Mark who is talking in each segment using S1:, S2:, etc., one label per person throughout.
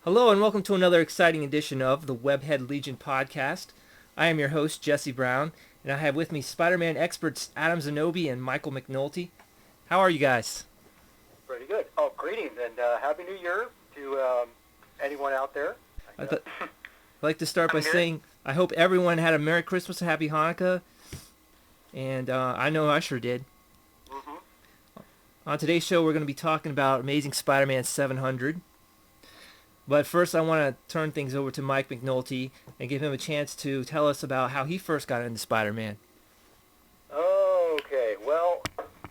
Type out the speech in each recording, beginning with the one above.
S1: Hello and welcome to another exciting edition of the Webhead Legion podcast. I am your host, Jesse Brown, and I have with me Spider-Man experts Adam Zanobi and Michael McNulty. How are you guys?
S2: Pretty good. Oh, greetings and Happy New Year to anyone out there.
S1: I'd like to start by saying I hope everyone had a Merry Christmas and Happy Hanukkah, and I know I sure did.
S2: Mm-hmm.
S1: On today's show, we're going to be talking about Amazing Spider-Man 700. But first, I want to turn things over to Mike McNulty and give him a chance to tell us about how he first got into Spider-Man.
S2: Okay, well,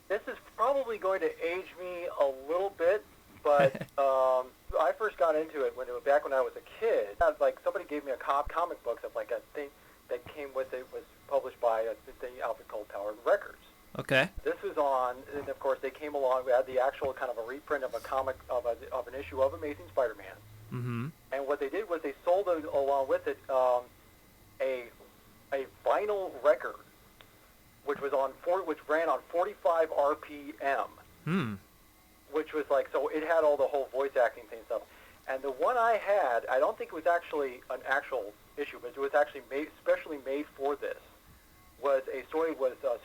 S2: this is probably going to age me a little bit, but I first got into it back when I was a kid. Like somebody gave me a comic books of like a thing that came with it, was published by the outfit called Power Records.
S1: Okay.
S2: This was on, and of course they came along. We had the actual kind of a reprint of a comic of an issue of Amazing Spider-Man.
S1: Mm-hmm.
S2: And what they did was they sold it along with it a vinyl record, which ran on 45 RPM, which was like, so it had all the whole voice acting thing and stuff. And the one I had, I don't think it was actually an actual issue, but it was actually specially made for this.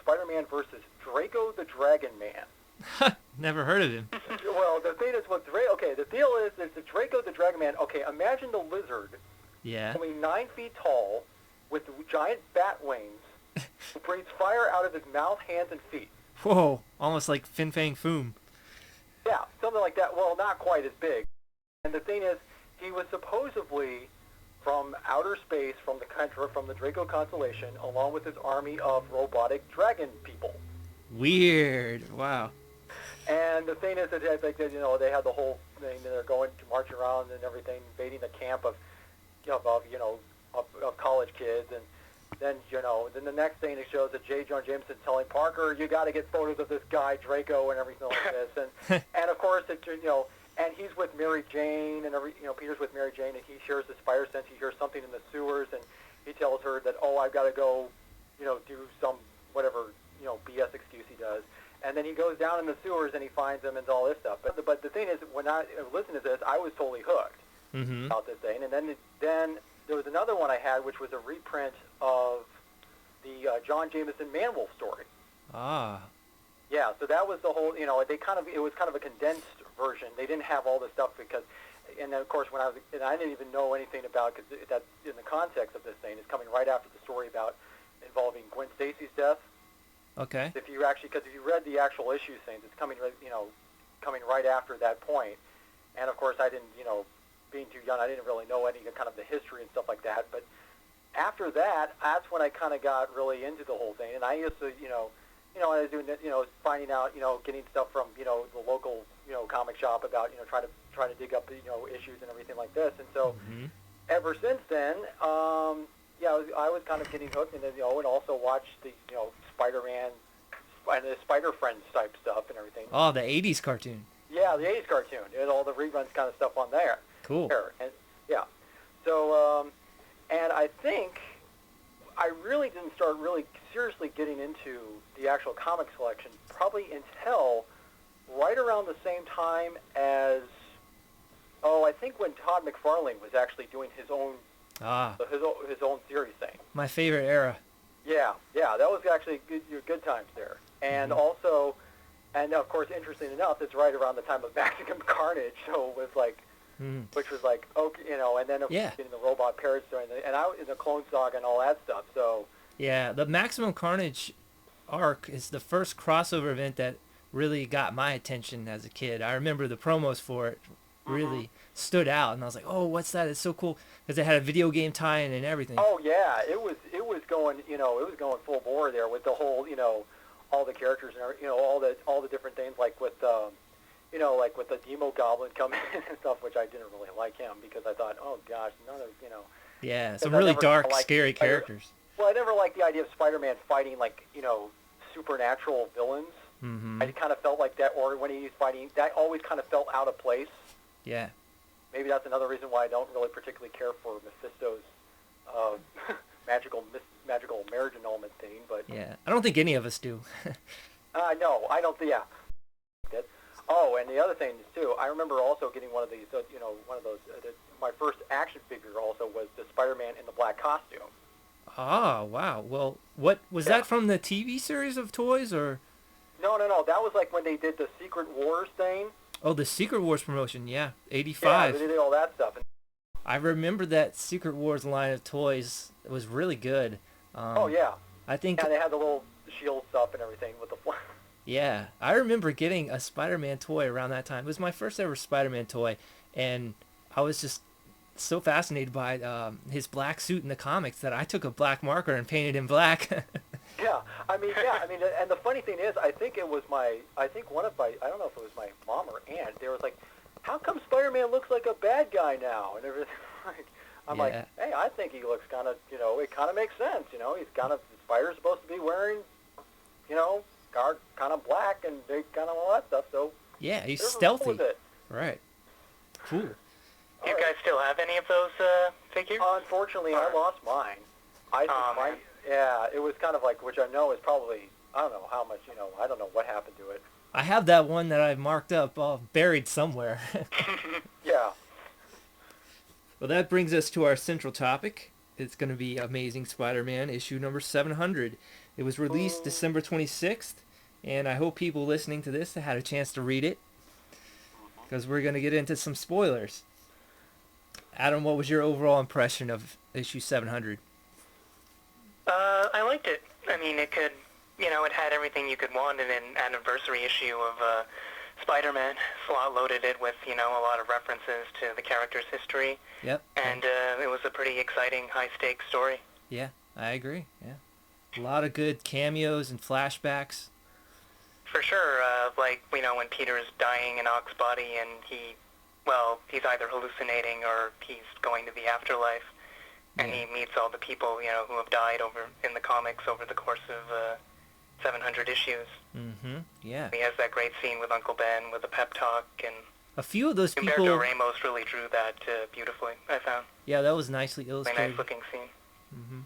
S2: Spider-Man versus Draco the Dragon Man.
S1: Never heard of him.
S2: Well, the thing is, the deal is the Draco the Dragon Man. Okay, imagine the lizard, only 9 feet tall, with giant bat wings, who breathes fire out of his mouth, hands, and feet.
S1: Whoa, almost like Fin Fang Foom.
S2: Yeah, something like that. Well, not quite as big. And the thing is, he was supposedly from outer space, from the Draco constellation, along with his army of robotic dragon people.
S1: Weird. Wow.
S2: And the thing is that they had the whole thing. They're going to march around and everything, invading the camp of college kids, and then the next thing it shows that J. Jonah Jameson telling Parker, "You got to get photos of this guy Draco and everything like this," and of course and he's with Mary Jane, and Peter's with Mary Jane, and he shares the spider sense. He hears something in the sewers, and he tells her that, I've got to go, do some whatever BS excuse he does. And then he goes down in the sewers and he finds them and all this stuff. But the thing is, when I listened to this, I was totally hooked about this thing. And then there was another one I had, which was a reprint of the John Jameson Man-Wolf story.
S1: Ah.
S2: Yeah, so that was the whole. It was kind of a condensed version. They didn't have all this stuff and then of course I didn't even know anything about, because that in the context of this thing is coming right after the story involving Gwen Stacy's death.
S1: Okay.
S2: Because if you read the actual issue things, it's coming right after that point. And of course, I didn't, being too young, I didn't really know any kind of the history and stuff like that. But after that, that's when I kind of got really into the whole thing. And I used to, I was doing, finding out, getting stuff from, the local, comic shop about, trying to dig up, issues and everything like this. And so, ever since then, I was kind of getting hooked, and then and also watched the Spider-Man and the Spider Friends type stuff and everything.
S1: Oh, the '80s cartoon.
S2: Yeah, the '80s cartoon. It had all the reruns kind of stuff on there.
S1: Cool.
S2: And yeah, so and I think I really didn't start really seriously getting into the actual comic selection probably until right around the same time as I think when Todd McFarlane was actually doing his own his own series thing.
S1: My favorite era.
S2: Yeah, that was actually good times there. And also, and of course, interesting enough, it's right around the time of Maximum Carnage, so it was like, which was like, okay, and then getting the robot parrots in the Clone Saga and all that stuff. So
S1: yeah, the Maximum Carnage arc is the first crossover event that really got my attention as a kid. I remember the promos for it really stood out, and I was like, "Oh, what's that? It's so cool!" Because it had a video game tie-in and everything.
S2: Oh yeah, it was going, it was going full bore there with the whole, all the characters and all the different things, like with like with the Demo Goblin coming in and stuff, which I didn't really like him because I thought, oh gosh, none of
S1: Yeah, some really dark, scary characters.
S2: Well, I never liked the idea of Spider-Man fighting like supernatural villains. I kind of felt like that, or when he's fighting, that always kind of felt out of place.
S1: Yeah.
S2: Maybe that's another reason why I don't really particularly care for Mephisto's magical marriage annulment thing. But
S1: yeah, I don't think any of us do.
S2: no, I don't. Yeah. Oh, and the other thing is too, I remember also getting one of these, one of those. My first action figure also was the Spider-Man in the black costume.
S1: Ah, wow. Well, what was
S2: Yeah.
S1: that from the TV series of toys or?
S2: No. That was like when they did the Secret Wars thing.
S1: Oh, the Secret Wars promotion. Yeah,
S2: Yeah,
S1: '85.
S2: they did all that stuff. And,
S1: I remember that Secret Wars line of toys. It was really good.
S2: oh yeah,
S1: I think,
S2: yeah, they had the little shield stuff and everything with the.
S1: yeah, I remember getting a Spider-Man toy around that time. It was my first ever Spider-Man toy, and I was just so fascinated by his black suit in the comics that I took a black marker and painted him black.
S2: Yeah, and the funny thing is, I think one of my, I don't know if it was my mom or aunt, they was like, how come Spider-Man looks like a bad guy now? And everything. I'm like,
S1: Yeah.
S2: hey, I think he looks kind of, it kind of makes sense, he's kind of, Spider's supposed to be wearing, kind of black and big, kind of all that stuff, so.
S1: Yeah, he's
S2: they're cool
S1: stealthy.
S2: with it.
S1: Right. Cool.
S3: Do you guys still have any of those figures?
S2: Unfortunately, I lost mine. I think
S3: Oh,
S2: mine,
S3: man.
S2: yeah, it was kind of like, which I know is probably, I don't know how much, I don't know what happened to it.
S1: I have that one that I've marked up, buried somewhere.
S2: Yeah.
S1: Well, that brings us to our central topic. It's going to be Amazing Spider-Man issue number 700. It was released December 26th, and I hope people listening to this had a chance to read it, because we're going to get into some spoilers. Adam, what was your overall impression of issue 700?
S3: I liked it. I mean, it had everything you could want in an anniversary issue of Spider-Man. Slot loaded it with, a lot of references to the character's history.
S1: Yep.
S3: And it was a pretty exciting, high-stakes story.
S1: Yeah, I agree. Yeah. A lot of good cameos and flashbacks.
S3: For sure, when Peter's dying in Ock's body and he's either hallucinating or he's going to the afterlife. And
S1: Yeah.
S3: he meets all the people, who have died over in the comics over the course of 700 issues.
S1: Mm-hmm. Yeah.
S3: He has that great scene with Uncle Ben with the pep talk, and
S1: A few of those
S3: Humberto
S1: people...
S3: Ramos really drew that beautifully, I found.
S1: Yeah, that was nicely
S3: A
S1: illustrated.
S3: nice-looking scene.
S1: Mm-hmm.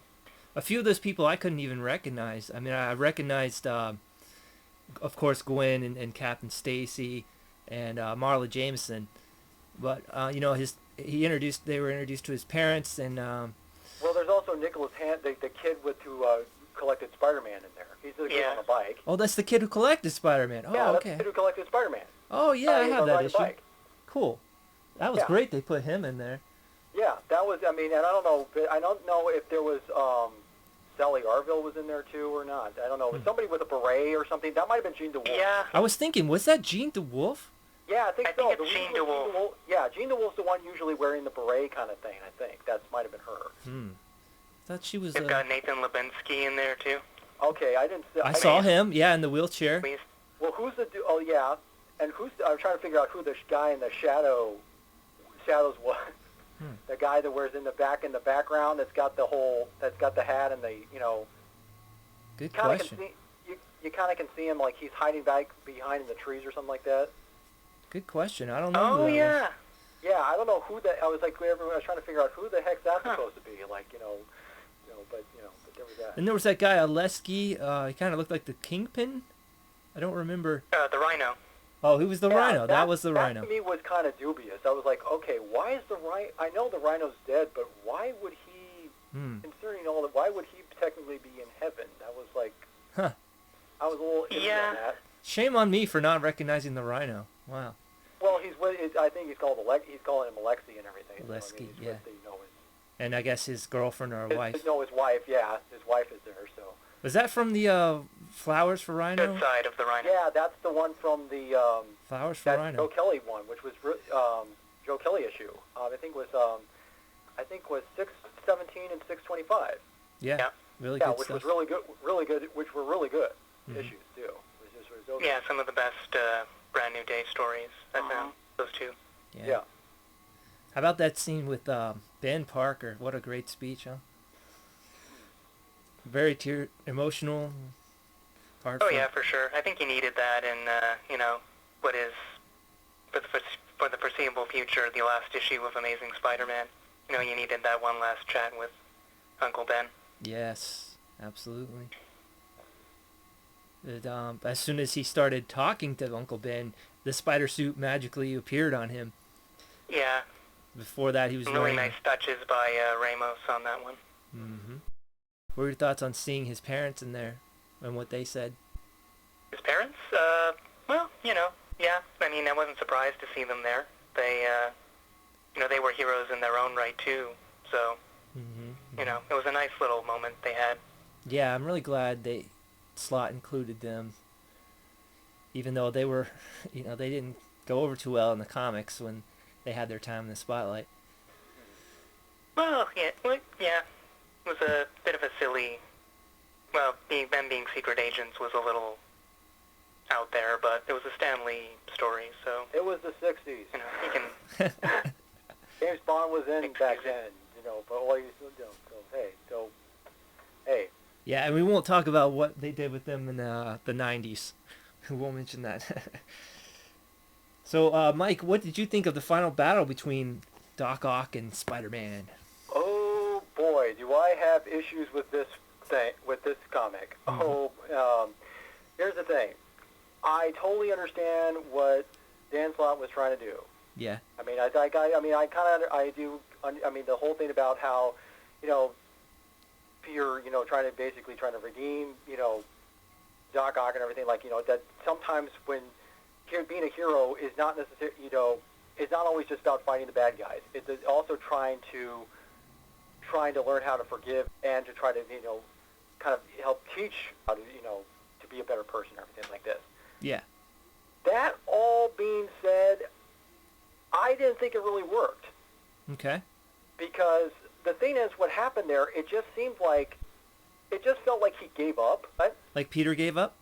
S1: A few of those people I couldn't even recognize. I mean, I recognized, of course, Gwen and Captain Stacy and Marla Jameson, but they were introduced to his parents, and
S2: Well, there's also Nicholas the kid who collected Spider-Man in there. He's the kid
S3: Yeah.
S2: on the bike.
S1: oh, that's the kid who collected Spider-Man. Oh,
S2: Yeah, that's
S1: okay.
S2: the kid who collected Spider-Man.
S1: Oh, yeah, I
S2: He's
S1: have
S2: on
S1: that
S2: the
S1: issue.
S2: bike.
S1: Cool. That was
S2: Yeah.
S1: great. They put him in there.
S2: Yeah, that was. And I don't know if there was Sally Arville was in there too or not. I don't know. It was somebody with a beret or something. That might have been Jean DeWolf.
S3: Yeah,
S1: I was thinking, was that Jean DeWolf?
S2: Yeah, I think
S3: I
S2: so.
S3: think it's Jean DeWolf.
S2: Yeah, Jean DeWolf's the one usually wearing the beret kind of thing. I think that might have been her.
S1: I thought she was.
S3: they've got Nathan Lebinsky in there, too.
S2: Okay, I didn't.
S1: I saw him. Yeah, in the wheelchair.
S3: Please.
S2: Well, who's the? Oh, yeah, and I'm trying to figure out who the guy in the shadows was. The guy that wears in the background that's got the hat and the
S1: Good
S2: kind of
S1: question.
S2: can see you kind of can see him like he's hiding back behind in the trees or something like that.
S1: Good question. I don't know. who
S3: Oh,
S1: that
S3: yeah.
S1: was.
S2: Yeah, I don't know who that. I was like, I was trying to figure out who the heck's that supposed to be. Like, but there was that.
S1: And there was that guy Oleski. He kind of looked like the Kingpin. I don't remember.
S3: The Rhino.
S1: Oh, he was the
S2: Yeah,
S1: Rhino. That was the
S2: that
S1: Rhino.
S2: to me was kind of dubious. I was like, okay, why is the Rhino? I know the Rhino's dead, but why would he? Concerning all that, why would he technically be in heaven? That was like,
S1: Huh.
S2: I was a little iffy on that.
S1: Shame on me for not recognizing the Rhino. Wow.
S2: Well, I think he's calling him Alexi and everything.
S1: Alexi,
S2: he's
S1: yeah.
S2: with
S1: And I guess his girlfriend or
S2: his
S1: wife.
S2: his wife. Yeah, his wife is there. So.
S1: Was that from the Flowers for Rhino?
S3: Good side of the Rhino.
S2: Yeah, that's the one from the
S1: Flowers for
S2: that
S1: Rhino.
S2: Joe Kelly one, which was Joe Kelly issue. I think was 617 and 625.
S1: Yeah.
S3: Yeah.
S1: Really
S2: Yeah,
S1: good
S2: which
S1: stuff.
S2: was really good, which were really good issues too. It was those
S3: Yeah, some of the best Brand New Day stories, I found. Those two.
S2: Yeah.
S1: How about that scene with Ben Parker? What a great speech, huh? Very emotional.
S3: Oh, yeah, for sure. I think you needed that in, what is, for the foreseeable future, the last issue of Amazing Spider-Man. You needed that one last chat with Uncle Ben.
S1: Yes, absolutely. As soon as he started talking to Uncle Ben, the spider suit magically appeared on him.
S3: Yeah.
S1: Before that, he was
S3: really nice touches by Ramos on that one.
S1: Mm-hmm. What were your thoughts on seeing his parents in there and what they said?
S3: His parents? Well, yeah. I mean, I wasn't surprised to see them there. They, they were heroes in their own right, too. So, it was a nice little moment they had.
S1: Yeah, I'm really glad Slott included them. Even though they were, they didn't go over too well in the comics when they had their time in the spotlight.
S3: Well, yeah. It was a bit of a silly... Well, them being secret agents was a little out there, but it was a Stan Lee story, so...
S2: It was the 60s.
S3: You can...
S2: James Bond was in back then, but all you still don't. So, hey.
S1: Yeah, and we won't talk about what they did with them in the 90s. We won't mention that. So, Mike, what did you think of the final battle between Doc Ock and Spider-Man?
S2: Oh boy, do I have issues with this comic. Mm-hmm. Here's the thing. I totally understand what Dan Slott was trying to do.
S1: Yeah.
S2: I mean, the whole thing about how, Peter, trying to redeem, Doc Ock and everything, that sometimes when being a hero is not necessarily, it's not always just about fighting the bad guys. It's also trying to learn how to forgive and to try to, kind of help teach how to, to be a better person and everything like this.
S1: Yeah.
S2: That all being said, I didn't think it really worked.
S1: Okay.
S2: Because the thing is, what happened there, it just felt like he gave up. Right?
S1: Like Peter gave up?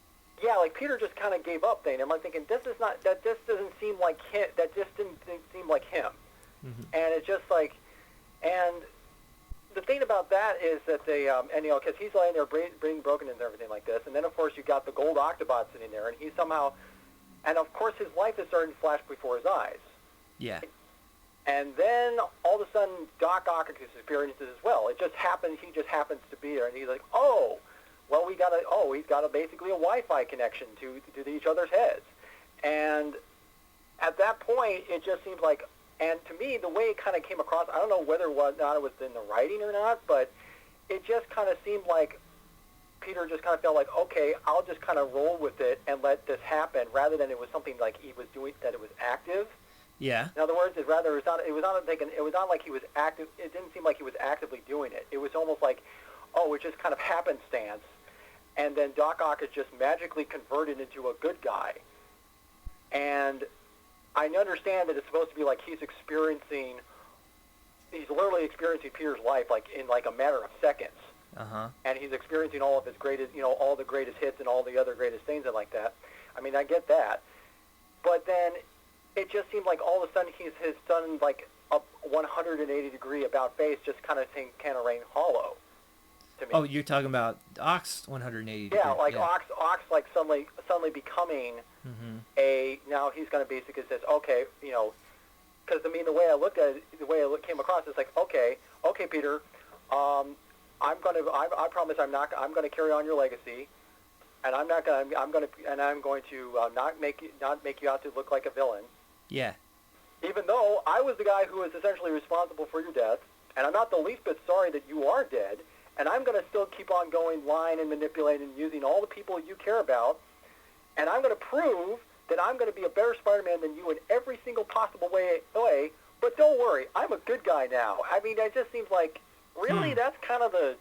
S2: Yeah, like Peter just kind of gave up thing. I'm like thinking, that just doesn't seem like him. That just didn't seem like him. Mm-hmm. And it's just like, and the thing about that is that they, because he's lying there being broken and everything like this, and then of course you got the gold Octobot sitting there, and he somehow, and of course his life is starting to flash before his eyes.
S1: Yeah.
S2: And then all of a sudden Doc Ock experiences as well. It just happens. He just happens to be there, and he's like, oh. Well, he's got basically a Wi-Fi connection to each other's heads. And at that point, it just seems like, and to me, the way it kind of came across, I don't know whether or not it was in the writing or not, but it just kind of seemed like Peter just kind of felt like, okay, I'll just kind of roll with it and let this happen, rather than it was something like he was doing, that it was active.
S1: Yeah.
S2: In other words, it was not like he was active. It didn't seem like he was actively doing it. It was almost like, oh, it just kind of happenstance. And then Doc Ock is just magically converted into a good guy. And I understand that it's supposed to be like he's literally experiencing Peter's life like in like a matter of seconds.
S1: Uh-huh.
S2: And he's experiencing all of his greatest, all the greatest hits and all the other greatest things and like that. I mean, I get that. But then it just seemed like all of a sudden he's done like a 180-degree about face, just kind of rang hollow.
S1: Oh, you're talking about Ock's 180 degree.
S2: Yeah, like yeah. Ock's like suddenly becoming now he's going to basically says, okay, because I mean the way I looked at it, the way it came across, it's like, okay, Peter, I promise I'm going to carry on your legacy, and I'm going to not make you out to look like a villain.
S1: Yeah.
S2: Even though I was the guy who was essentially responsible for your death, and I'm not the least bit sorry that you are dead. And I'm going to still keep on going, lying and manipulating and using all the people you care about. And I'm going to prove that I'm going to be a better Spider-Man than you in every single possible way. But don't worry, I'm a good guy now. I mean, it just seems like, really, that's kind of it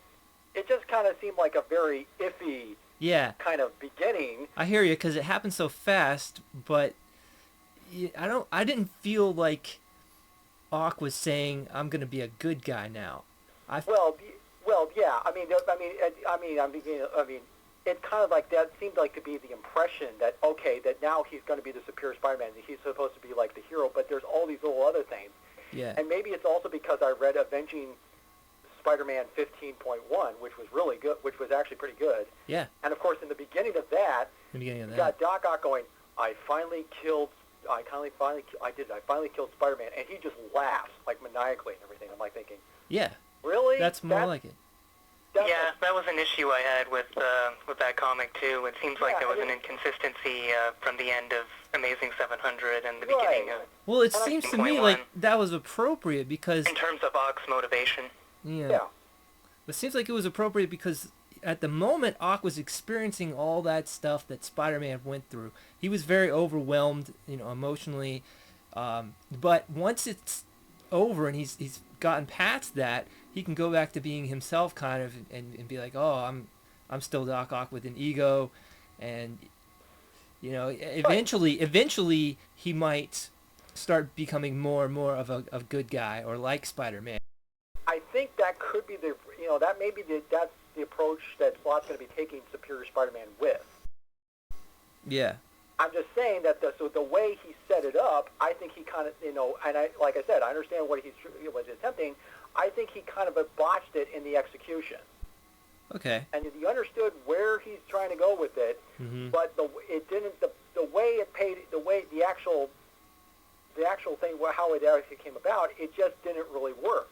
S2: just kind of seemed like a very iffy kind of beginning.
S1: I hear you, because it happened so fast, but I didn't feel like Ock was saying, I'm going to be a good guy now.
S2: Well, yeah. I mean, it kind of like that seemed like to be the impression that that now he's going to be the superior Spider-Man. He's supposed to be like the hero, but there's all these little other things.
S1: Yeah.
S2: And maybe it's also because I read Avenging Spider-Man 15.1, which was really good, which was actually pretty good.
S1: Yeah.
S2: And of course, in the beginning of that, you got Doc Ock going, I finally killed Spider-Man, and he just laughs like maniacally and everything. I'm like thinking,
S1: yeah.
S2: Really?
S1: That's more like it.
S3: Yeah, that was an issue I had with that comic too. It seems like there was an inconsistency from the end of Amazing 700 and the beginning of.
S1: Well, it seems to me like that was appropriate because
S3: in terms of Ock's motivation.
S1: Yeah. It seems like it was appropriate because at the moment Ock was experiencing all that stuff that Spider-Man went through. He was very overwhelmed, emotionally. But once it's over and he's gotten past that, he can go back to being himself kind of and be like, oh, I'm still Doc Ock with an ego, and eventually he might start becoming more and more of a good guy or like Spider-Man.
S2: I think that could be that's the approach that Slott's going to be taking Superior Spider-Man with.
S1: Yeah.
S2: I'm just saying that the way he set it up, I think he kind of, and like I said, I understand what he was attempting. I think he kind of botched it in the execution.
S1: Okay. And
S2: you understood where he's trying to go with it, but the way the actual thing, how it actually came about, it just didn't really work.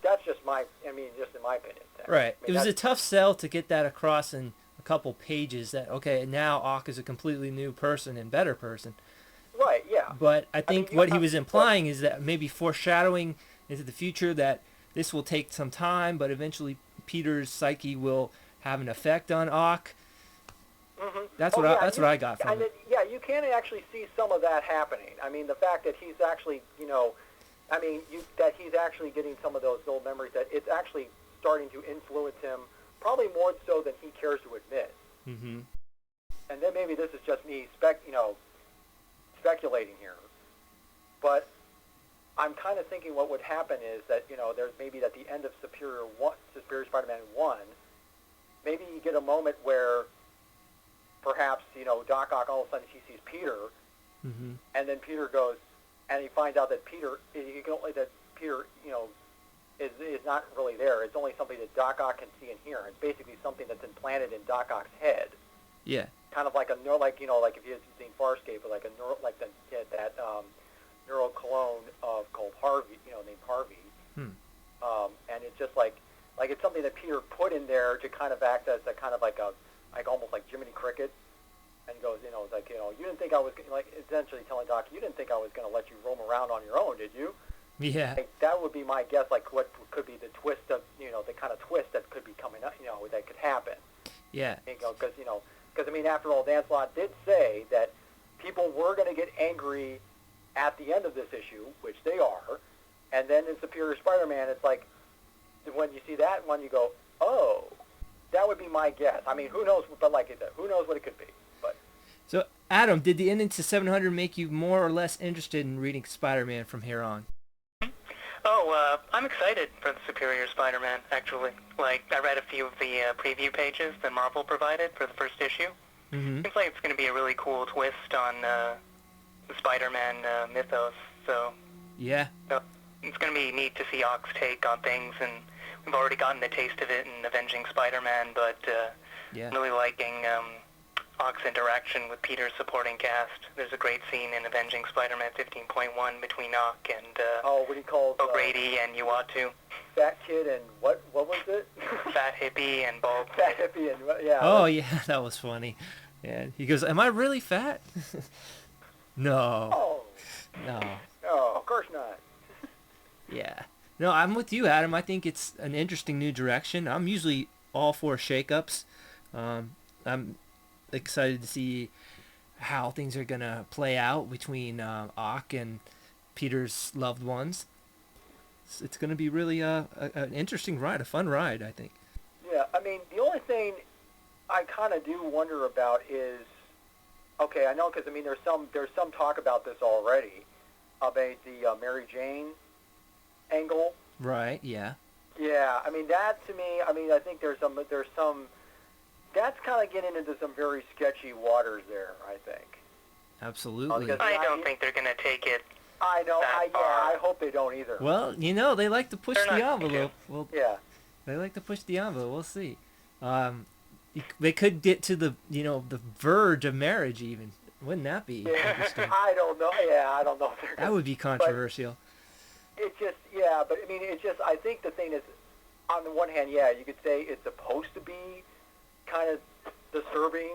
S2: That's just just in my opinion.
S1: Right. It was a tough sell to get that across in a couple pages that, okay, now Ock is a completely new person and better person.
S2: Right, yeah.
S1: But I think what he was implying is that maybe foreshadowing into the future that this will take some time, but eventually Peter's psyche will have an effect on Ock. Mm-hmm. That's what I got from it.
S2: Yeah, you can actually see some of that happening. I mean, the fact that he's actually, that he's actually getting some of those old memories, that it's actually starting to influence him, probably more so than he cares to admit.
S1: Mm-hmm.
S2: And then maybe this is just me speculating here, but I'm kind of thinking what would happen is that, there's maybe at the end of Superior Spider-Man 1, maybe you get a moment where perhaps, Doc Ock all of a sudden he sees Peter, and then Peter goes, and he finds out that Peter is not really there. It's only something that Doc Ock can see and hear. It's basically something that's implanted in Doc Ock's head.
S1: Yeah.
S2: Kind of like if you had seen Farscape, or that neural clone called Harvey, named Harvey. And it's just like it's something that Peter put in there to kind of act as a kind of almost like Jiminy Cricket. And he goes, you didn't think I was, essentially telling Doc, you didn't think I was going to let you roam around on your own, did you?
S1: Yeah.
S2: That would be my guess, what could be the twist of, the kind of twist that could be coming up, that could happen.
S1: Yeah.
S2: Because, after all, Dan Slott did say that people were going to get angry at the end of this issue, which they are, and then in Superior Spider-Man, it's like, when you see that one, you go, oh, that would be my guess. Who knows, but who knows what it could be. But
S1: so, Adam, did the ending to 700 make you more or less interested in reading Spider-Man from here on?
S3: Oh, I'm excited for the Superior Spider-Man, actually. I read a few of the preview pages that Marvel provided for the first issue.
S1: Mm-hmm.
S3: Seems like it's going to be a really cool twist on the Spider-Man mythos, so...
S1: Yeah.
S3: So it's going to be neat to see Ock's take on things, and we've already gotten a taste of it in Avenging Spider-Man, but I'm really liking Ock's interaction with Peter's supporting cast. There's a great scene in Avenging Spider-Man 15.1 between Ock and
S2: what he calls
S3: O'Grady and Uatu.
S2: Fat Kid and what was it?
S3: Fat Hippie and Bald.
S2: Fat Hippie and, yeah.
S1: Oh, yeah, that was funny. Yeah, he goes, am I really fat? No.
S2: Oh.
S1: No.
S2: No, of course not.
S1: Yeah. No, I'm with you, Adam. I think it's an interesting new direction. I'm usually all for shakeups. I'm excited to see how things are going to play out between Ock and Peter's loved ones. It's going to be really an interesting ride, a fun ride, I think.
S2: Yeah, the only thing I kind of do wonder about is, okay, I know because, there's some talk about this already, about the Mary Jane angle.
S1: Right, yeah.
S2: Yeah, that to me, I think there's some, that's kind of getting into some very sketchy waters there, I think.
S1: Absolutely.
S3: I don't think they're going to take it.
S2: I know. I hope they don't either.
S1: Well, they like to push the envelope. Well,
S2: yeah.
S1: They like to push the envelope. We'll see. They could get to the the verge of marriage even. Wouldn't that be interesting?
S2: I don't know. Yeah, I don't know.
S1: That would be controversial.
S2: It's just, but it's just, I think the thing is, on the one hand, yeah, you could say it's supposed to be kind of disturbing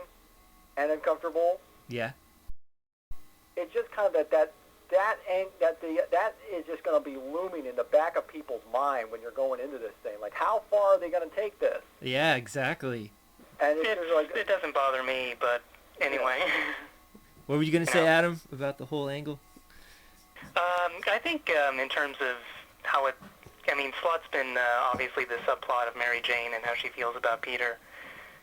S2: and uncomfortable.
S1: Yeah.
S2: It's just kind of that is just going to be looming in the back of people's mind when you're going into this thing. Like, how far are they going to take this?
S1: Yeah, exactly.
S2: And
S3: it doesn't bother me, but anyway.
S1: What were you going to say, Adam, about the whole angle?
S3: I think in terms of how it, I mean, Slot's been obviously the subplot of Mary Jane and how she feels about Peter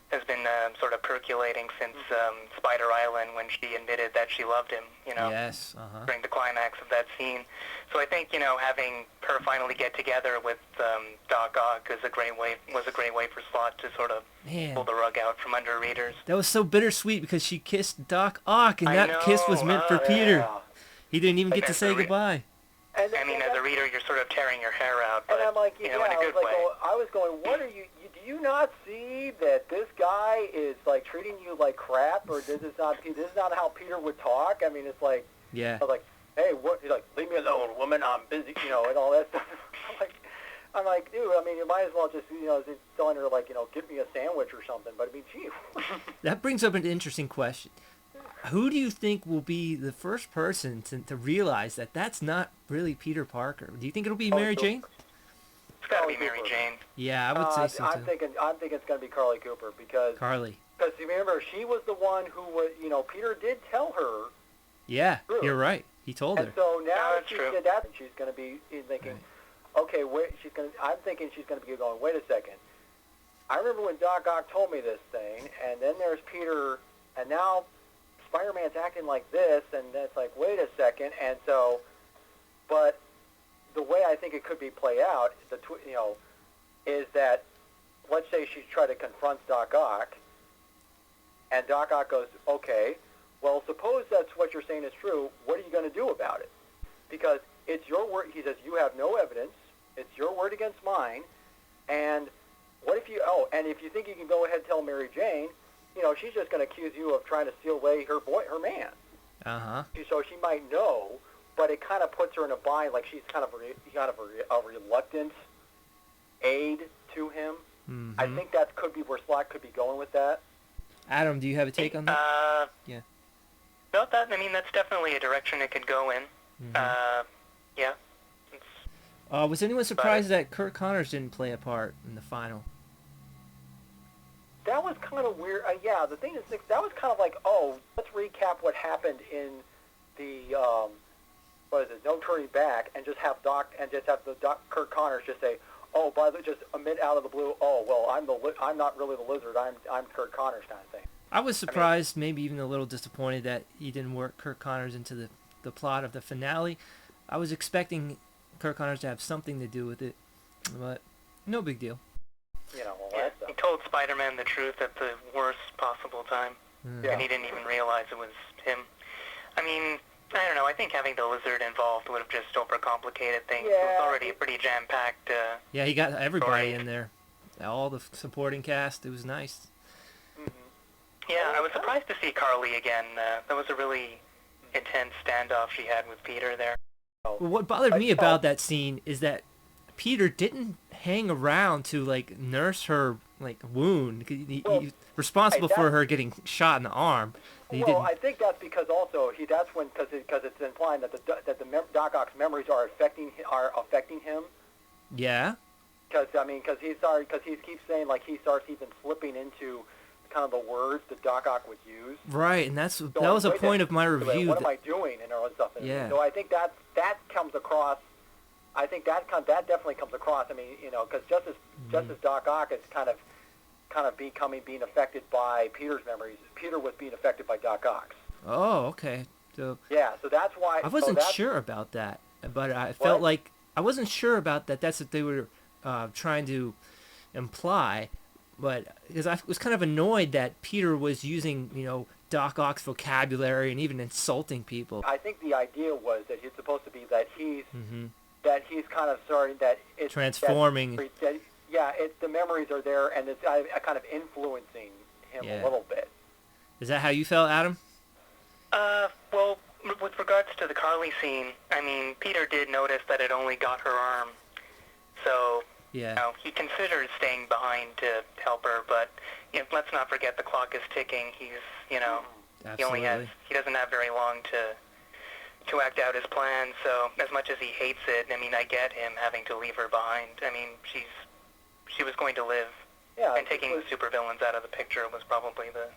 S3: has been sort of percolating since Spider Island, when she admitted that she loved him,
S1: Yes,
S3: during the climax of that scene. So I think, having her finally get together with Doc Ock was a great way for Slot to sort of pull the rug out from under readers.
S1: That was so bittersweet because she kissed Doc Ock, and that kiss was meant for Peter.
S2: Yeah.
S1: He didn't even get to say goodbye.
S2: And
S3: I mean, as a reader, you're sort of tearing your hair out, but,
S2: and I'm like,
S3: in a good way.
S2: I was going, what are you, do you not see that this guy is, like, treating you like crap, or this is not how Peter would talk? I mean, it's like,
S1: yeah.
S2: I was like, hey, what, he's like, leave me alone, woman, I'm busy, and all that stuff. I'm like, dude, I mean, you might as well just, just telling her, like, get me a sandwich or something, but I mean, gee.
S1: That brings up an interesting question. Who do you think will be the first person to realize that that's not really Peter Parker? Do you think it'll be Mary Jane?
S3: It's got to be Mary Jane.
S1: Yeah, I would say so too.
S2: I'm thinking it's going to be Carlie Cooper because remember, she was the one who was, Peter did tell her.
S1: Yeah, you're right. He told her.
S2: And so now
S3: she
S2: did that, and she's going to be thinking, okay, I'm thinking she's going to be going, wait a second. I remember when Doc Ock told me this thing, and then there's Peter, and now Spider-Man's acting like this, and it's like, wait a second, and so, but the way I think it could be play out, is that, let's say she tried to confront Doc Ock, and Doc Ock goes, okay, well, suppose that's what you're saying is true, what are you going to do about it? Because it's your word, he says, you have no evidence, it's your word against mine, and what if you, and if you think you can go ahead and tell Mary Jane, she's just going to accuse you of trying to steal away her man.
S1: Uh-huh.
S2: So she might know, but it kind of puts her in a bind, like she's kind of a reluctant aid to him.
S1: Mm-hmm.
S2: I think that could be where Slot could be going with that.
S1: Adam, do you have a take on that?
S3: Yeah. No, that's definitely a direction it could go in.
S1: Mm-hmm.
S3: Yeah.
S1: Was anyone surprised that Kurt Connors didn't play a part in the final?
S2: That was kind of weird. Yeah, the thing is, that was kind of like, let's recap what happened in the, No Turning Back, and just have Kurt Connors just say, by the way, just admit out of the blue, I'm not really the Lizard, I'm Kurt Connors kind of thing.
S1: I was surprised, maybe even a little disappointed that he didn't work Kurt Connors into the plot of the finale. I was expecting Kurt Connors to have something to do with it, but no big deal.
S3: He told Spider-Man the truth at the worst possible time, and he didn't even realize it was him. I mean, I don't know, I think having the Lizard involved would have just overcomplicated things.
S2: Yeah.
S3: It was already a pretty jam-packed
S1: yeah, he got everybody
S3: story
S1: in there. All the supporting cast, it was nice.
S2: Mm-hmm.
S3: Yeah, I was surprised to see Carlie again. That was a really intense standoff she had with Peter there.
S1: Well, what bothered me about that scene is that Peter didn't hang around to nurse her wound. He's responsible for her getting shot in the arm.
S2: I think that's because also because it's implying that the Doc Ock's memories are affecting him.
S1: Yeah.
S2: Because he keeps saying he starts even slipping into kind of the words that Doc Ock would use.
S1: Right, and that was a point of my review.
S2: What am I doing and all that stuff.
S1: Yeah.
S2: So I think that comes across. I think that definitely comes across. I mean, because just as Doc Ock is kind of being affected by Peter's memories, Peter was being affected by Doc Ock's.
S1: Oh, okay. So
S2: yeah, so that's why
S1: I wasn't sure about that, but I felt like I wasn't sure about that. That's what they were trying to imply, but because I was kind of annoyed that Peter was using Doc Ock's vocabulary and even insulting people.
S2: I think the idea was that it's supposed to be that he's kind of it's
S1: transforming.
S2: The memories are there, and it's kind of influencing him a little bit.
S1: Is that how you felt, Adam?
S3: Well, with regards to the Carlie scene, I mean, Peter did notice that it only got her arm. So,
S1: Yeah.
S3: He considers staying behind to help her, but let's not forget the clock is ticking. He's,
S1: Absolutely.
S3: he doesn't have very long to act out his plan. So as much as he hates it, I mean, I get him having to leave her behind. I mean, she was going to live, and taking the supervillains out of the picture was probably the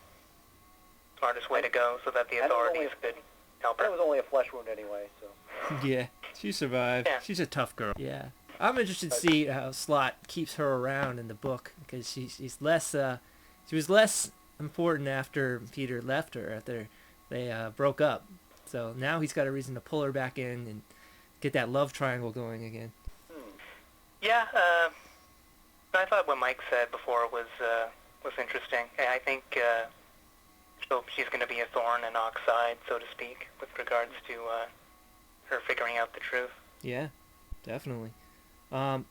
S3: smartest way to go, so that the authorities could help her.
S2: It was only a flesh wound anyway, so.
S1: Yeah, she survived. Yeah. She's a tough girl. Yeah. I'm interested to see how Slott keeps her around in the book, because she's less she was less important after Peter left her, after they broke up. So now he's got a reason to pull her back in and get that love triangle going again.
S3: Yeah, I thought what Mike said before was interesting. I think she's going to be a thorn in Ock's side, so to speak, with regards to her figuring out the truth.
S1: Yeah, definitely.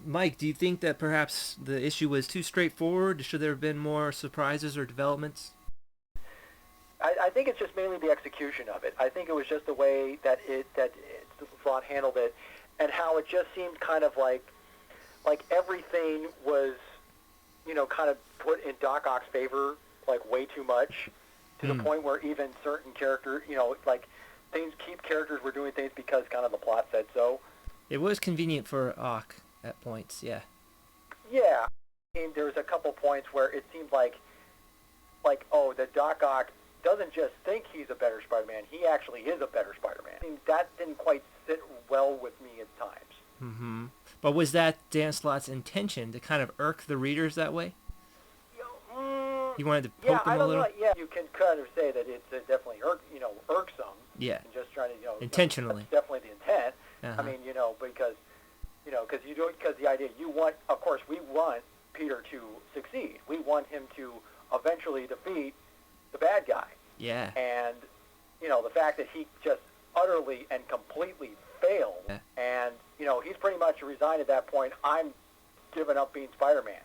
S1: Mike, do you think that perhaps the issue was too straightforward? Should there have been more surprises or developments?
S2: I think it's just mainly the execution of it. I think it was just the way that Slott handled it, and how it just seemed kind of like everything was, kind of put in Doc Ock's favor, like way too much, to the point where even certain characters, characters were doing things because kind of the plot said so.
S1: It was convenient for Ock at points, yeah.
S2: Yeah. I mean, there was a couple points where it seemed like, that Doc Ock doesn't just think he's a better Spider-Man, he actually is a better Spider-Man. I mean, that didn't quite sit well with me at times.
S1: Mm-hmm. But was that Dan Slott's intention, to kind of irk the readers that way? You wanted to poke them a little?
S2: Yeah, you can kind of say that it's definitely irksome.
S1: Yeah.
S2: And just trying to,
S1: intentionally.
S2: That's definitely the intent.
S1: Uh-huh.
S2: I mean, because the idea, of course, we want Peter to succeed. We want him to eventually defeat the bad guy.
S1: Yeah.
S2: And, the fact that he just utterly and completely failed, and, he's pretty much resigned at that point. I'm giving up being Spider-Man.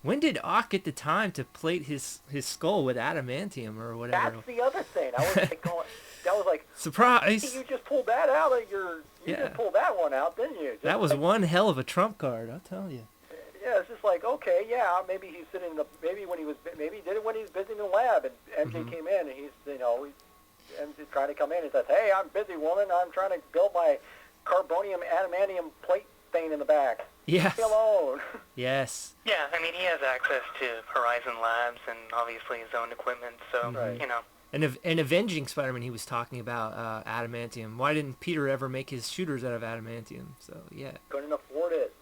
S1: When did Ock get the time to plate his skull with adamantium or whatever?
S2: That's the other thing. I was like,
S1: surprise!
S2: You just pulled that out of your. You just pulled that one out, didn't you? Just
S1: that was one hell of a trump card, I'll tell you.
S2: Yeah, it's just like, okay, yeah, maybe he's sitting in the. Maybe he did it when he was busy in the lab, and MJ came in, and he's MJ's trying to come in and says, "Hey, I'm busy, woman. I'm trying to build my carbonium adamantium plate thing in the back.
S1: Yeah.
S2: Leave me alone."
S1: Yes.
S3: Yeah, I mean, he has access to Horizon Labs and obviously his own equipment, so,
S1: And Avenging Spider-Man, he was talking about adamantium. Why didn't Peter ever make his shooters out of adamantium? So, yeah.
S2: Couldn't afford it.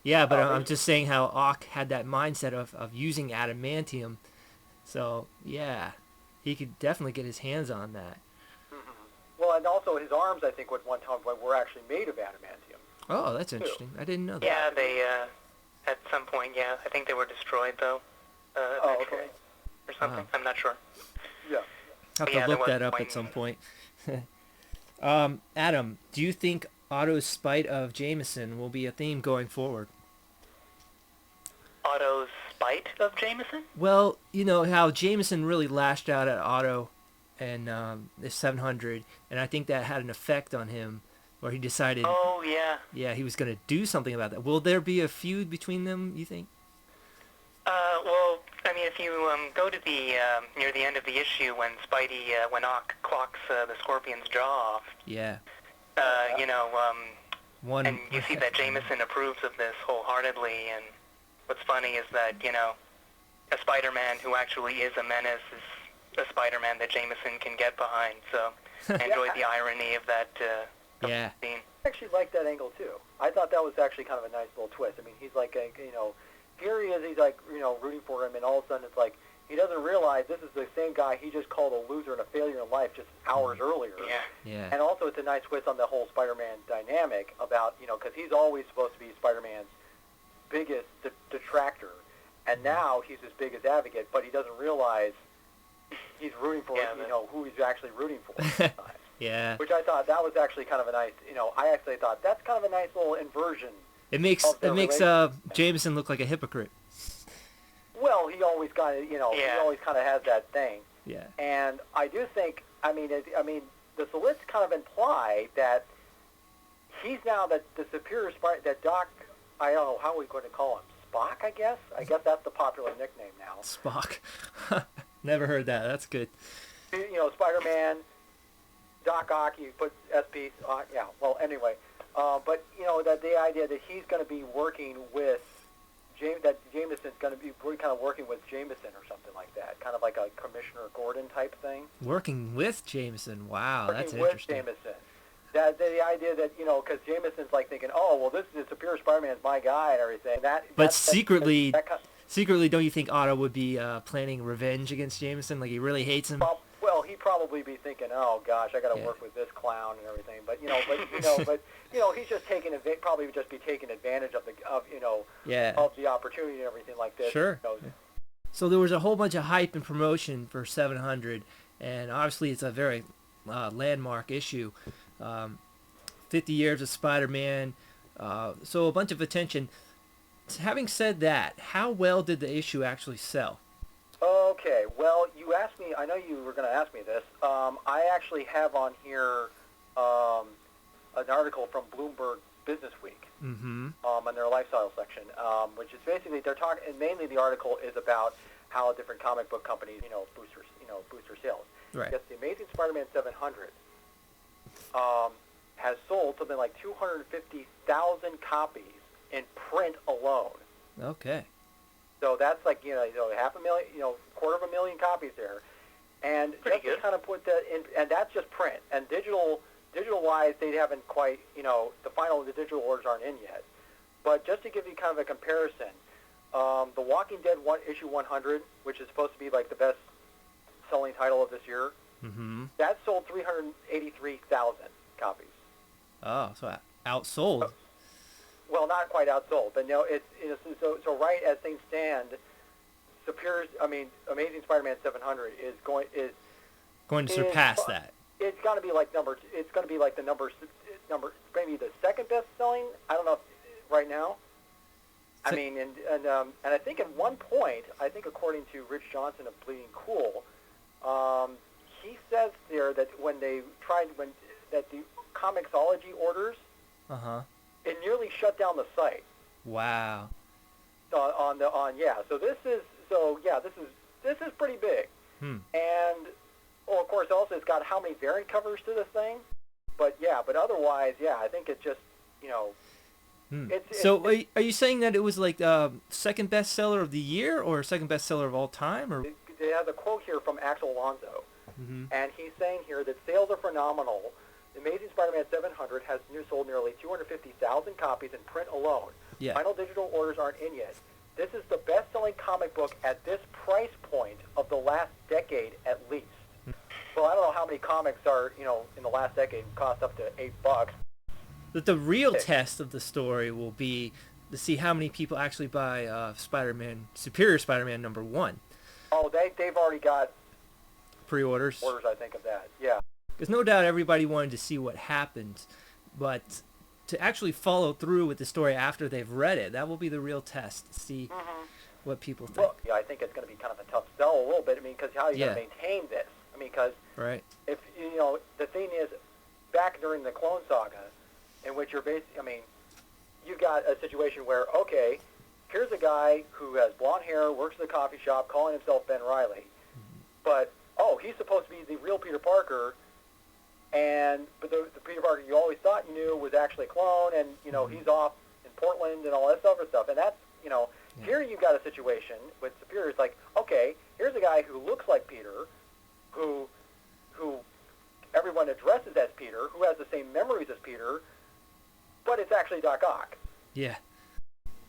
S1: Yeah, but I'm just saying how Ock had that mindset of using adamantium. So, yeah, he could definitely get his hands on that.
S2: Mm-hmm. Well, and also his arms, I think, at one time were actually made of adamantium.
S1: Oh, that's interesting. I didn't know that.
S3: Yeah, they, at some point, I think they were destroyed, though, eventually, or something. I'm not sure.
S2: Yeah.
S1: I'll have to look that up at some point. Adam, do you think Otto's spite of Jameson will be a theme going forward?
S3: Otto's spite of Jameson?
S1: Well, you know how Jameson really lashed out at Otto and the 700, and I think that had an effect on him, where he decided...
S3: Oh, yeah.
S1: Yeah, he was going to do something about that. Will there be a feud between them, you think?
S3: Well, I mean, if you go to the near the end of the issue when when Ock clocks the Scorpion's jaw off,
S1: yeah,
S3: and you see that Jameson approves of this wholeheartedly, and what's funny is that, a Spider-Man who actually is a menace is a Spider-Man that Jameson can get behind, so I enjoyed the irony of that scene.
S2: I actually liked that angle, too. I thought that was actually kind of a nice little twist. I mean, he's like, here he is, he's like, rooting for him, and all of a sudden it's like, he doesn't realize this is the same guy he just called a loser and a failure in life just hours earlier.
S1: Yeah.
S2: And also it's a nice twist on the whole Spider-Man dynamic about, because he's always supposed to be Spider-Man's biggest detractor, and now he's his biggest advocate, but he doesn't realize he's rooting for, who he's actually rooting for sometimes.
S1: Yeah.
S2: Which I thought that was actually kind of a nice, I actually thought that's kind of a nice little inversion.
S1: It makes Jameson look like a hypocrite.
S2: Well, he always kind of, he always kind of has that thing.
S1: Yeah.
S2: And I do think, the solicits kind of imply that he's now the superior that Doc I don't know how we're going to call him. Spock, I guess? I guess that's the popular nickname now.
S1: Spock. Never heard that. That's good.
S2: Spider-Man, Doc Ock, you put SP, yeah, well, anyway. But, that the idea that he's going to be working with, that Jameson's going to be kind of working with Jameson or something like that. Kind of like a Commissioner Gordon type thing.
S1: Working with Jameson. Wow, that's
S2: interesting.
S1: interesting.
S2: With Jameson. The idea that, because Jameson's like thinking, oh, well, this is Superior Spider-Man's my guy and everything.
S1: Secretly, don't you think Otto would be planning revenge against Jameson? Like he really hates him?
S2: Well, he'd probably be thinking, oh gosh, I got to work with this clown and everything. But he's just probably would just be taking advantage of the opportunity and everything like this.
S1: Sure. So there was a whole bunch of hype and promotion for 700, and obviously it's a very landmark issue. 50 years of Spider-Man, so a bunch of attention. Having said that, how well did the issue actually sell?
S2: Okay, well, you asked me, I know you were going to ask me this. I actually have on here an article from Bloomberg Business Week on their lifestyle section, which is basically, they're talking, and mainly the article is about how different comic book companies, boost their sales.
S1: Right.
S2: Yes, the Amazing Spider-Man 700 has sold something like 250,000 copies in print alone.
S1: Okay.
S2: So that's like, 500,000, 250,000 copies there. And
S3: pretty
S2: just
S3: good.
S2: to kind of put that in, and that's just print. And digital-wise, they haven't quite, the digital orders aren't in yet. But just to give you kind of a comparison, The Walking Dead issue 100, which is supposed to be like the best-selling title of this year, that sold 383,000 copies.
S1: Oh, so outsold.
S2: Well, not quite outsold, but so right as things stand, Amazing Spider-Man 700 is going
S1: to surpass that.
S2: It's going to be like maybe the second best selling. I don't know right now.
S1: So,
S2: and I think at one point, according to Rich Johnson of Bleeding Cool, he says there that that the Comixology orders, it nearly shut down the site.
S1: Wow.
S2: So this is pretty big. And of course also it's got how many variant covers to this thing, but otherwise I think it just
S1: So are you saying that it was like second bestseller of the year or second bestseller of all time, or?
S2: They have a quote here from Axel Alonso, and he's saying here that sales are phenomenal. The Amazing Spider-Man 700 has sold nearly 250,000 copies in print alone.
S1: Yeah.
S2: Final digital orders aren't in yet. This is the best-selling comic book at this price point of the last decade at least. Well, I don't know how many comics are, in the last decade cost up to $8.
S1: But the real test of the story will be to see how many people actually buy Superior Spider-Man #1.
S2: Oh, they've already got
S1: pre-orders.
S2: Orders, I think, of that. Yeah.
S1: Because no doubt everybody wanted to see what happened, but to actually follow through with the story after they've read it, that will be the real test to see what people think.
S2: Well, I think it's going to be kind of a tough sell a little bit. Because how are you going to maintain this? Because if the thing is, back during the Clone Saga, in which you've got a situation where, okay, here's a guy who has blonde hair, works at a coffee shop, calling himself Ben Reilly, but he's supposed to be the real Peter Parker. But the Peter Parker you always thought you knew was actually a clone, and he's off in Portland and all that other stuff. And that's here you've got a situation with Superior. It's like, okay, here's a guy who looks like Peter, who everyone addresses as Peter, who has the same memories as Peter, but it's actually Doc Ock.
S1: Yeah.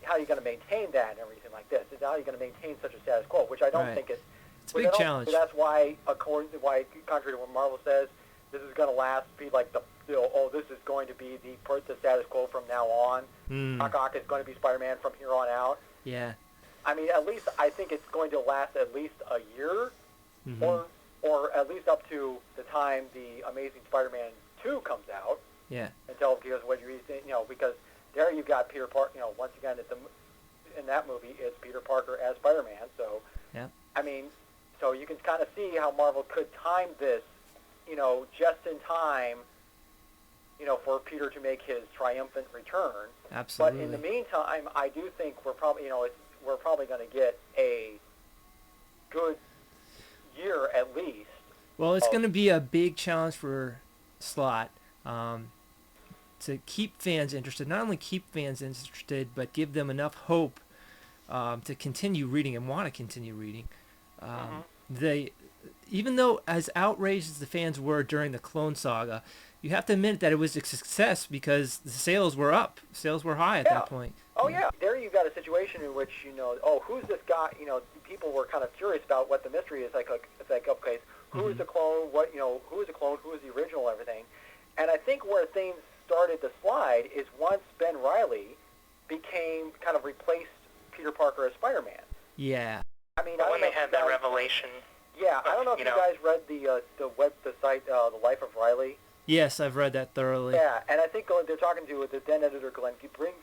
S2: How are you going to maintain that and everything like this? How are you going to maintain such a status quo? Which I don't think is.
S1: It's a big challenge.
S2: That's why, contrary to what Marvel says, this is going to be like this is going to be the status quo from now on. Doc Ock is going to be Spider-Man from here on out.
S1: Yeah.
S2: At least I think it's going to last at least a year, or at least up to the time the Amazing Spider-Man 2 comes out.
S1: Yeah.
S2: Because because there you've got Peter Parker. Once again, in that movie, it's Peter Parker as Spider-Man. So.
S1: Yeah.
S2: So you can kind of see how Marvel could time this, just in time for Peter to make his triumphant return.
S1: Absolutely.
S2: But in the meantime, I do think we're probably going to get a good year at least.
S1: Well, it's going to be a big challenge for Slott to keep fans interested. Not only keep fans interested, but give them enough hope to continue reading and want to continue reading. They, even though as outraged as the fans were during the Clone Saga, you have to admit that it was a success because the sales were up. Sales were high at that point.
S2: Oh, yeah. There you've got a situation in which, who's this guy? People were kind of curious about what the mystery is. It's like, okay, who is the clone? Who is the clone? Who is the original? Everything. And I think where things started to slide is once Ben Reilly kind of replaced Peter Parker as Spider-Man.
S1: Yeah.
S2: I mean,
S3: when they had that revelation.
S2: Yeah, I don't know if you guys read the site, The Life of Reilly.
S1: Yes, I've read that thoroughly.
S2: Yeah, and I think they're talking to the then editor Glenn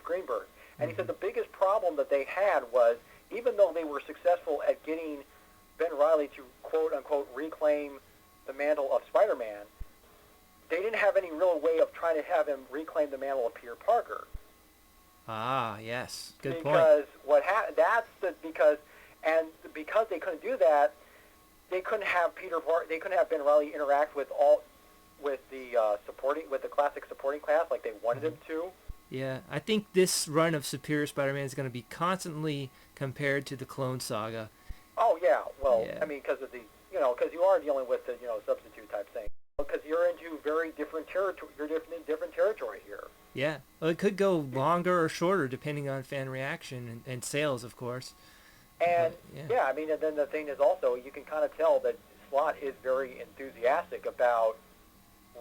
S2: Greenberg, and he said the biggest problem that they had was even though they were successful at getting Ben Reilly to quote unquote reclaim the mantle of Spider-Man, they didn't have any real way of trying to have him reclaim the mantle of Peter Parker.
S1: Ah, yes, good point.
S2: Because what happened? Because they couldn't do that, they couldn't have Ben Reilly interact with the classic supporting class like they wanted him to.
S1: Yeah, I think this run of Superior Spider-Man is going to be constantly compared to the Clone Saga.
S2: Oh yeah, well, yeah. I mean, because because you are dealing with the substitute type thing. Because you're into very different territory. You're in different territory here.
S1: Yeah, well, it could go longer or shorter depending on fan reaction and sales, of course.
S2: And I mean, and then the thing is also you can kind of tell that Slott is very enthusiastic about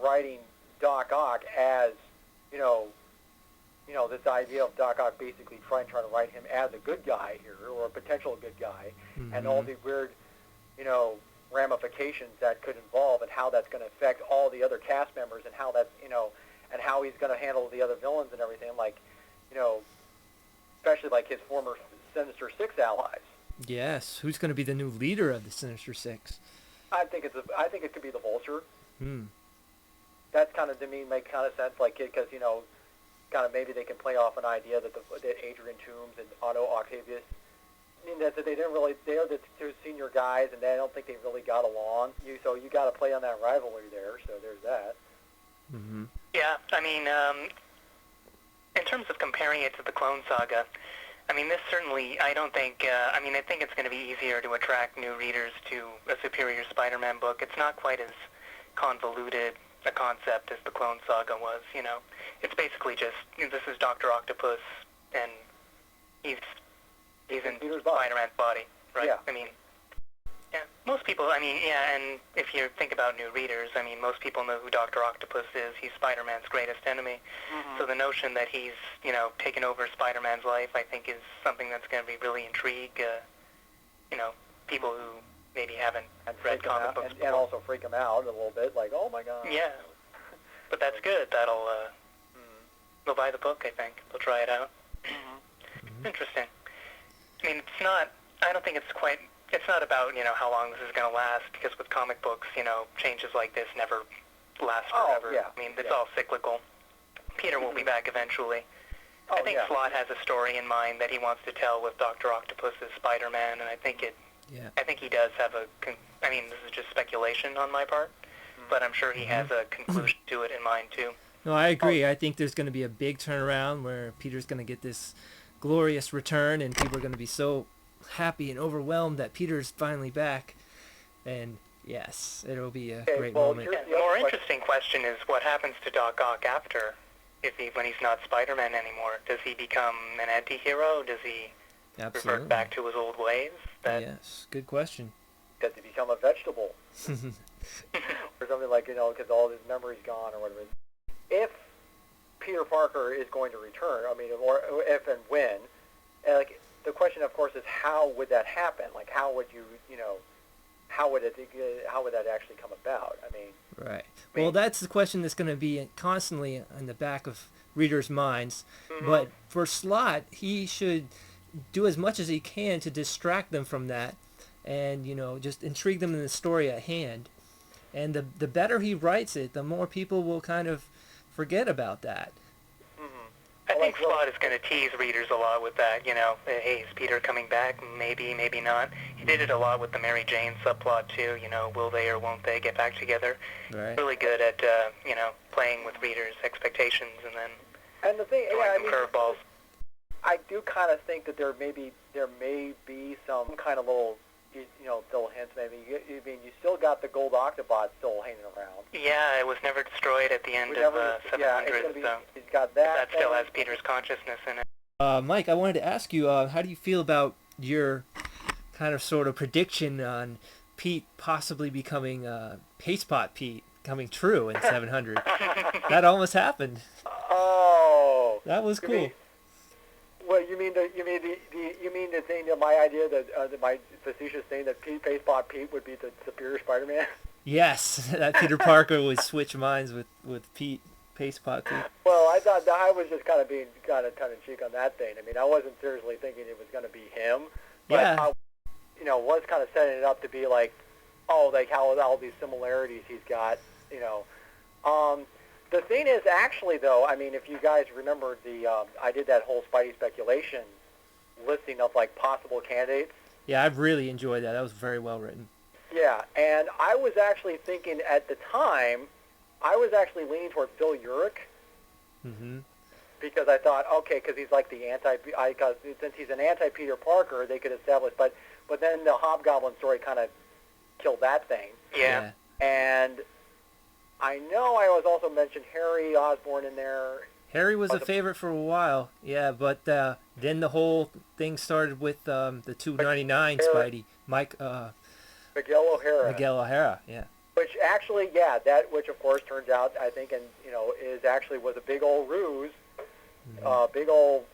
S2: writing Doc Ock as this idea of Doc Ock basically trying to write him as a good guy here or a potential good guy, and all the weird ramifications that could involve and how that's going to affect all the other cast members and how that's and how he's going to handle the other villains and everything, like especially like his former Sinister Six allies.
S1: Yes, who's going to be the new leader of the Sinister Six?
S2: I think it could be the Vulture.
S1: Hmm.
S2: That's kind of, to me, make kind of sense, like, because, kind of maybe they can play off an idea that Adrian Toomes and Otto Octavius, I mean, that they didn't really, they're the two senior guys, and I don't think they really got along. So you got to play on that rivalry there, so there's that.
S1: Mm-hmm.
S3: Yeah, I mean, in terms of comparing it to the Clone Saga, I mean, this certainly, I don't think, I think it's going to be easier to attract new readers to a Superior Spider-Man book. It's not quite as convoluted a concept as the Clone Saga was, It's basically just, this is Dr. Octopus, and he's in Spider-Man's body, right?
S2: Yeah.
S3: I mean, yeah, most people, and if you think about new readers, most people know who Dr. Octopus is. He's Spider-Man's greatest enemy. Mm-hmm. So the notion that he's, taken over Spider-Man's life, I think is something that's going to be really intrigue, people who maybe haven't read comic books before.
S2: And also freak them out a little bit, like, oh my god.
S3: Yeah, but that's good. That'll, they'll buy the book, I think. They'll try it out. Mm-hmm. Interesting. I mean, I don't think it's not about, how long this is going to last, because with comic books, changes like this never last forever.
S2: Oh, yeah.
S3: I mean, it's all cyclical. Peter will be back eventually.
S2: Oh,
S3: I think Slott has a story in mind that he wants to tell with Dr. Octopus's Spider-Man, and I think he does have this is just speculation on my part, but I'm sure he has a conclusion to it in mind, too.
S1: No, I agree. I think there's going to be a big turnaround where Peter's going to get this glorious return, and people are going to be so happy and overwhelmed that Peter's finally back. And yes, it'll be a great moment.
S3: The more interesting question is what happens to Doc Ock after, when he's not Spider-Man anymore. Does he become an anti-hero? Does he revert back to his old ways?
S1: Yes, good question.
S2: Does he become a vegetable? Or something like, because all his memory's gone or whatever. If Peter Parker is going to return, or if and when, the question, of course, is how would that happen? Like, how would you, how would that actually come about?
S1: Right. Well, that's the question that's going to be constantly in the back of readers' minds. Mm-hmm. But for Slott, he should do as much as he can to distract them from that and, just intrigue them in the story at hand. And the better he writes it, the more people will kind of forget about that.
S3: I think Slott is going to tease readers a lot with that, hey, is Peter coming back? Maybe, maybe not. He did it a lot with the Mary Jane subplot, too, will they or won't they get back together?
S1: Right.
S3: Really good at, playing with readers' expectations and then
S2: the thing,
S3: throwing some curveballs.
S2: I do kind of think that there may be some kind of little, little hints. Maybe you still got the gold Octobot still hanging around.
S3: Yeah, it was never destroyed at the end of 700.
S2: So he's got that.
S3: That still has Peter's consciousness in it.
S1: Mike, I wanted to ask you, how do you feel about your kind of sort of prediction on Pete possibly becoming Pastepot Pete coming true in 700? That almost happened.
S2: Oh,
S1: that was cool.
S2: Well, you mean the thing that my idea that my facetious thing that Pastepot Pete would be the superior Spider-Man?
S1: Yes, that Peter Parker would switch minds with Pete Pastepot Pete.
S2: Well, I thought that I was just kind of being kind of tongue-in-cheek on that thing. I mean, I wasn't seriously thinking it was going to be him. But
S1: yeah.
S2: I, was kind of setting it up to be like, how all these similarities he's got, The thing is, actually, though, I mean, if you guys remember I did that whole Spidey speculation listing of, possible candidates.
S1: Yeah, I've really enjoyed that. That was very well written.
S2: Yeah, and I was actually thinking at the time, I was actually leaning toward Phil Urich.
S1: Mm-hmm.
S2: Because I thought, okay, because he's like the since he's an anti-Peter Parker, they could establish, but then the Hobgoblin story kind of killed that thing.
S3: Yeah.
S2: And I know I was also mentioned Harry Osborn in there.
S1: Harry was a favorite for a while, yeah, but then the whole thing started with the 299 Spidey,
S2: Miguel O'Hara.
S1: Miguel O'Hara, yeah.
S2: Which actually, which of course turns out, I think, and was a big old ruse, big old,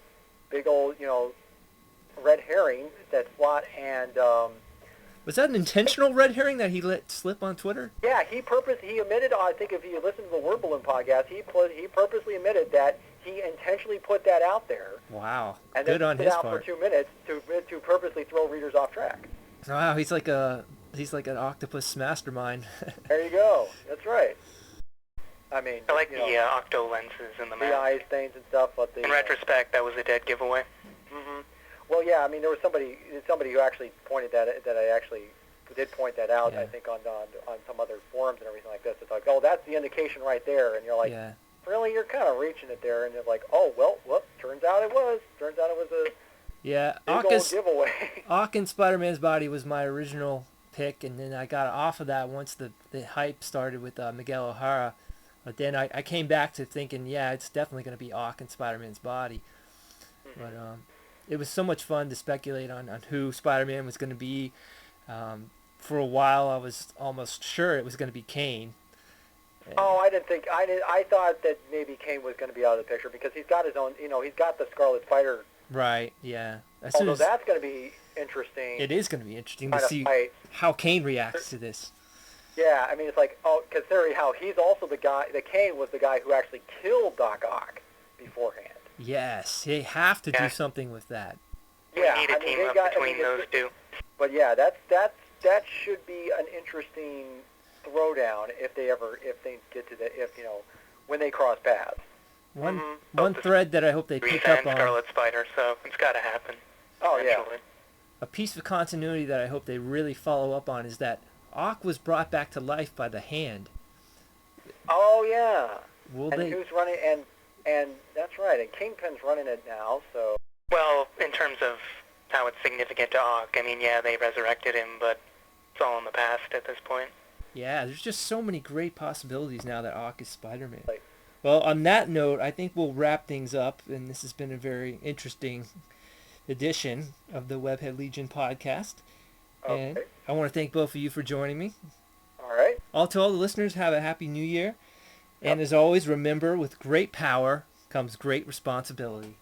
S2: red herring that Slott and.
S1: Was that an intentional red herring that he let slip on Twitter?
S2: Yeah, he admitted, I think if you listen to the Word Balloon podcast, he purposely admitted that he intentionally put that out there.
S1: Wow.
S2: And
S1: good
S2: then
S1: on
S2: put
S1: his
S2: out
S1: part.
S2: for 2 minutes to purposely throw readers off track.
S1: Wow, he's like an octopus mastermind.
S2: There you go. That's right. I mean,
S3: I like the octo lenses in the mouth.
S2: The eye stains and stuff, but
S3: in retrospect, that was a dead giveaway.
S2: Mm-hmm. Well, yeah, I mean, there was somebody who actually pointed that I actually did point that out.
S1: Yeah.
S2: I think on some other forums and everything like this. It's like, oh, that's the indication right there, and you're like,
S1: yeah.
S2: Really, you're kind of reaching it there, and it's like, oh, well, turns out it was a
S1: yeah,
S2: big old giveaway.
S1: Ock in Spider-Man's body was my original pick, and then I got off of that once the hype started with Miguel O'Hara. But then I came back to thinking, yeah, it's definitely going to be Ock in Spider-Man's body. Mm-hmm. But it was so much fun to speculate on who Spider-Man was going to be. For a while, I was almost sure it was going to be Kane.
S2: Oh, I thought that maybe Kane was going to be out of the picture because he's got his own, he's got the Scarlet Spider.
S1: Right, yeah.
S2: That's going to be interesting.
S1: It is going to be interesting to see how Kane reacts to this.
S2: Yeah, I mean, it's like, considering how he's also the guy, that Kane was the guy who actually killed Doc Ock beforehand.
S1: Yes, they have to do something with that.
S2: Yeah,
S3: we need a team up between those two.
S2: But yeah, that should be an interesting throwdown if things get to when they cross paths.
S1: One thread that I hope they pick up on.
S3: Scarlet Spider, so it's got to happen.
S2: Oh
S3: eventually.
S1: Yeah. A piece of continuity that I hope they really follow up on is that Ock was brought back to life by the Hand.
S2: Oh yeah. Who's running? And that's right. And Kingpin's running it now. So.
S3: Well, in terms of how it's significant to Ock, I mean, yeah, they resurrected him, but it's all in the past at this point.
S1: Yeah, there's just so many great possibilities now that Ock is Spider-Man. Well, on that note, I think we'll wrap things up, and this has been a very interesting edition of the Webhead Legion podcast.
S2: Okay.
S1: And I want to thank both of you for joining me.
S2: All right.
S1: To all the listeners, have a happy new year. And as always, remember, with great power comes great responsibility.